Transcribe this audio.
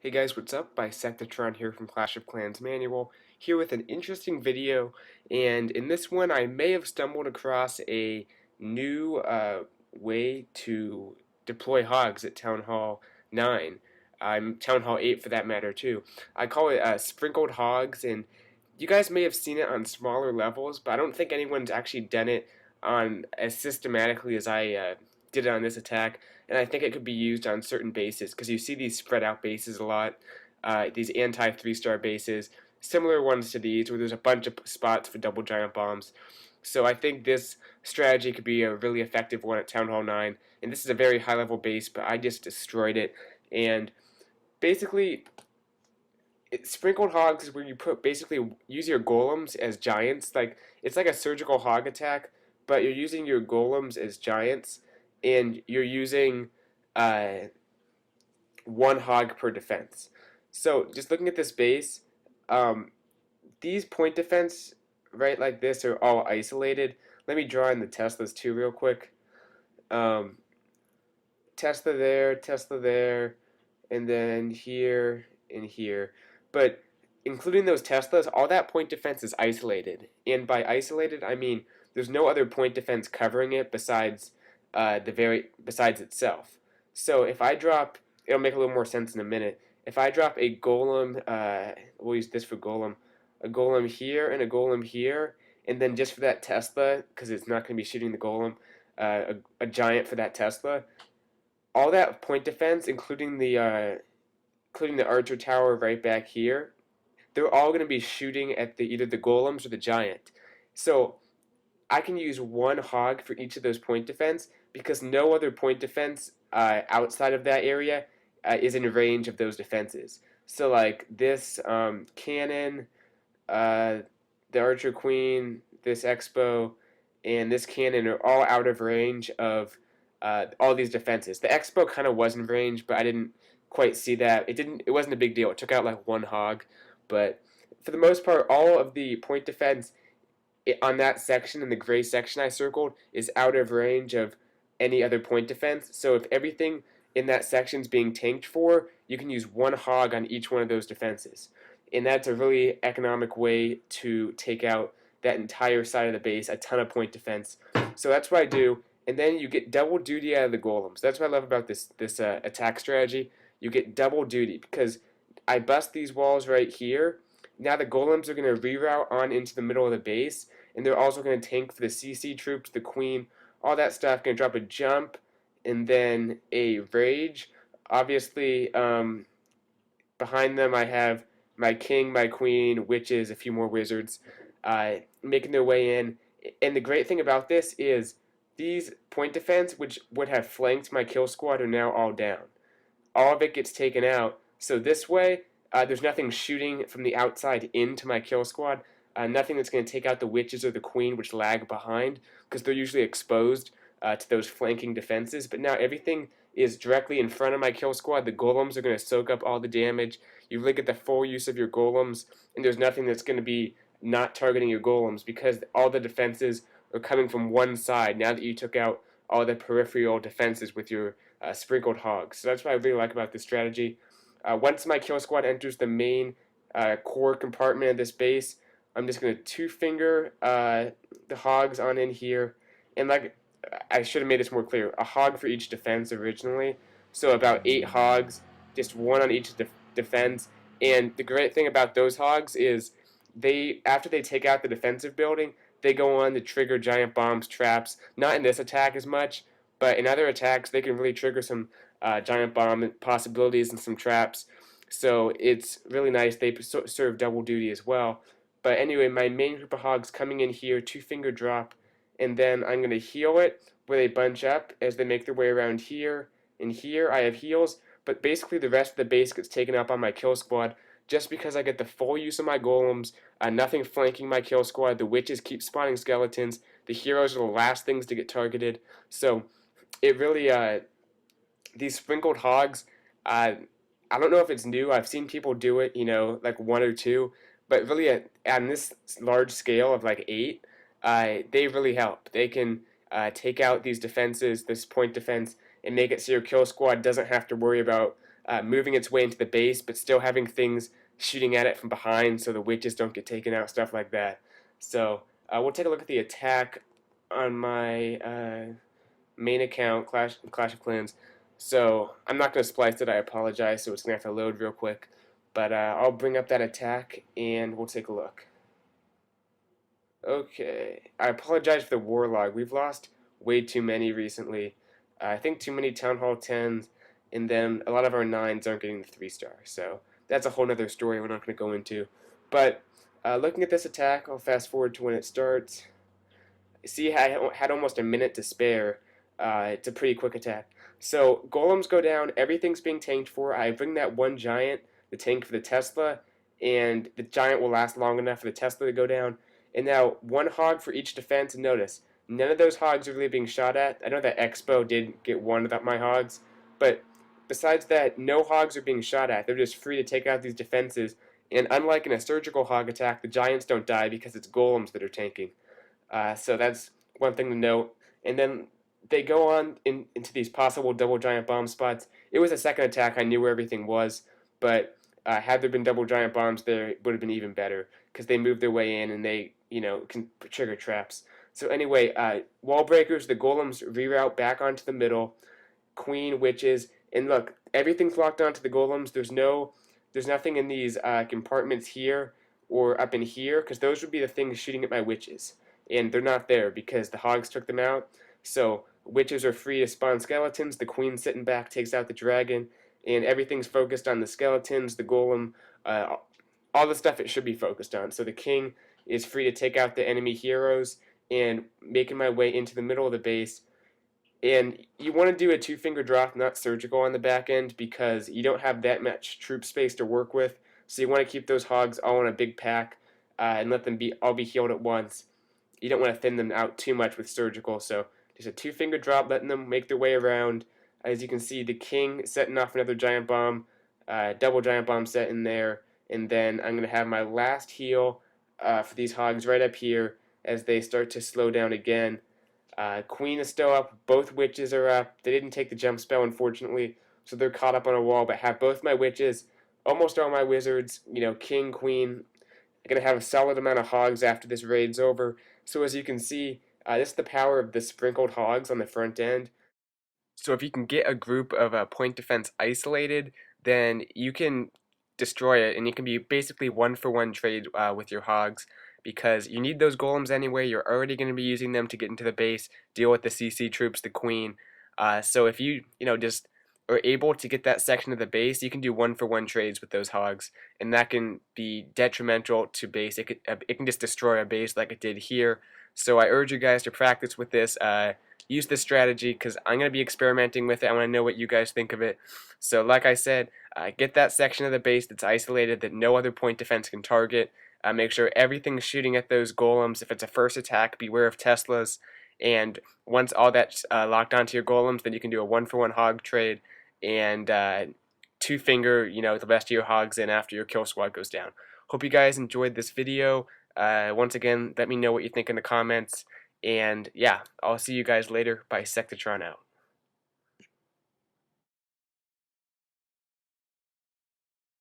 Hey guys, what's up? Bisectatron here from Clash of Clans Manual, here with an interesting video, and in this one I may have stumbled across a new way to deploy hogs at Town Hall 9. Town Hall 8 for that matter too. I call it sprinkled hogs, and you guys may have seen it on smaller levels, but I don't think anyone's actually done it on as systematically as I did it on this attack, and I think it could be used on certain bases because you see these spread out bases a lot, these anti 3-star bases, similar ones to these where there's a bunch of spots for double giant bombs. So I think this strategy could be a really effective one at Town Hall 9, and this is a very high level base, but I just destroyed it. And basically, sprinkled hogs is where you put basically use your golems as giants. Like it's like a surgical hog attack, but you're using your golems as giants, and you're using uh, one hog per defense. So just looking at this base, um, these point defense right like this are all isolated. Let me draw in the Teslas too real quick. Um, Tesla there, and then here and here. But including those Teslas, all that point defense is isolated. And by isolated, I mean there's no other point defense covering it besides besides itself. So if I drop, it'll make a little more sense in a minute. If I drop a golem, we'll use this for golem, a golem here and a golem here, and then just for that Tesla, because it's not going to be shooting the golem, a giant for that Tesla, all that point defense, including the archer tower right back here, they're all going to be shooting at either the golems or the giant. So I can use one hog for each of those point defense because no other point defense outside of that area is in range of those defenses. So like this cannon, uh, the archer queen, this expo, and this cannon are all out of range of all these defenses. The expo kind of was in range, but I didn't quite see that. It wasn't a big deal. It took out like one hog, but for the most part, all of the point defense on that section in the gray section I circled is out of range of any other point defense. So if everything in that section is being tanked for, you can use one hog on each one of those defenses. And that's a really economic way to take out that entire side of the base, a ton of point defense. So that's what I do. And then you get double duty out of the golems. That's what I love about this attack strategy. You get double duty because I bust these walls right here. Now the golems are going to reroute on into the middle of the base, and they're also going to tank for the CC troops, the queen, all that stuff. Going to drop a jump and then a rage. Obviously, behind them I have my king, my queen, witches, a few more wizards, making their way in. And the great thing about this is these point defense, which would have flanked my kill squad, are now all down. All of it gets taken out. So this way, there's nothing shooting from the outside into my kill squad. Nothing that's going to take out the witches or the queen, which lag behind, because they're usually exposed to those flanking defenses. But now everything is directly in front of my kill squad. The golems are going to soak up all the damage. You really get the full use of your golems, and there's nothing that's going to be not targeting your golems because all the defenses are coming from one side now that you took out all the peripheral defenses with your sprinkled hogs. So that's what I really like about this strategy. Once my kill squad enters the main core compartment of this base, I'm just going to two-finger the hogs on in here. And like I should have made this more clear, a hog for each defense originally. So about 8 hogs, just one on each defense. And the great thing about those hogs is after they take out the defensive building, they go on to trigger giant bombs, traps. Not in this attack as much, but in other attacks they can really trigger some giant bomb possibilities and some traps. So it's really nice. They serve double duty as well. But anyway, my main group of hogs coming in here, two-finger drop, and then I'm going to heal it where they bunch up as they make their way around here. And here I have heals, but basically the rest of the base gets taken up on my kill squad just because I get the full use of my golems, nothing flanking my kill squad, the witches keep spawning skeletons, the heroes are the last things to get targeted. So it really, these sprinkled hogs, I don't know if it's new. I've seen people do it, like one or two, but really on this large scale of like 8, they really help. They can take out these defenses, this point defense, and make it so your kill squad doesn't have to worry about moving its way into the base, but still having things shooting at it from behind so the witches don't get taken out, stuff like that. So we'll take a look at the attack on my main account, Clash of Clans. So I'm not going to splice it, I apologize, so it's going to have to load real quick. But I'll bring up that attack and we'll take a look. Okay, I apologize for the warlog. We've lost way too many recently. I think too many Town Hall 10s, and then a lot of our 9s aren't getting the 3-star. So that's a whole nother story we're not going to go into. But looking at this attack, I'll fast forward to when it starts. See, I had almost a minute to spare. It's a pretty quick attack. So golems go down, everything's being tanked for. I bring that one giant, the tank for the Tesla, and the giant will last long enough for the Tesla to go down. And now one hog for each defense. And notice, none of those hogs are really being shot at. I know that Expo did get one of my hogs, but besides that, no hogs are being shot at. They're just free to take out these defenses. And unlike in a surgical hog attack, the giants don't die because it's golems that are tanking. So that's one thing to note. And then they go on into these possible double giant bomb spots. It was a second attack. I knew where everything was, but had there been double giant bombs there, it would have been even better because they move their way in and they, can trigger traps. So anyway, wall breakers, the golems reroute back onto the middle. Queen, witches, and look, everything's locked onto the golems. There's nothing in these compartments here or up in here because those would be the things shooting at my witches, and they're not there because the hogs took them out. So witches are free to spawn skeletons. The queen sitting back takes out the dragon, and everything's focused on the skeletons, the golem, all the stuff it should be focused on. So the king is free to take out the enemy heroes and making my way into the middle of the base. And you want to do a two-finger drop, not surgical on the back end, because you don't have that much troop space to work with. So you want to keep those hogs all in a big pack and let them all be healed at once. You don't want to thin them out too much with surgical. So just a two-finger drop, letting them make their way around. As you can see, the king setting off another giant bomb, double giant bomb set in there. And then I'm going to have my last heal for these hogs right up here as they start to slow down again. Queen is still up. Both witches are up. They didn't take the jump spell, unfortunately, so they're caught up on a wall. But have both my witches, almost all my wizards. King, queen. I'm gonna have a solid amount of hogs after this raid's over. So as you can see, this is the power of the sprinkled hogs on the front end. So if you can get a group of point defense isolated, then you can destroy it, and you can be basically one-for-one trade with your hogs because you need those golems anyway. You're already going to be using them to get into the base, deal with the CC troops, the queen. So if you just are able to get that section of the base, you can do one-for-one trades with those hogs, and that can be detrimental to base. It can just destroy a base like it did here. So I urge you guys to practice with this. Use this strategy because I'm going to be experimenting with it. I want to know what you guys think of it. So like I said, get that section of the base that's isolated that no other point defense can target. Make sure everything's shooting at those golems. If it's a first attack, beware of Teslas. And once all that's locked onto your golems, then you can do a one-for-one hog trade and two-finger, the rest of your hogs in after your kill squad goes down. Hope you guys enjoyed this video. Once again, let me know what you think in the comments. And yeah, I'll see you guys later. Bisectatron out.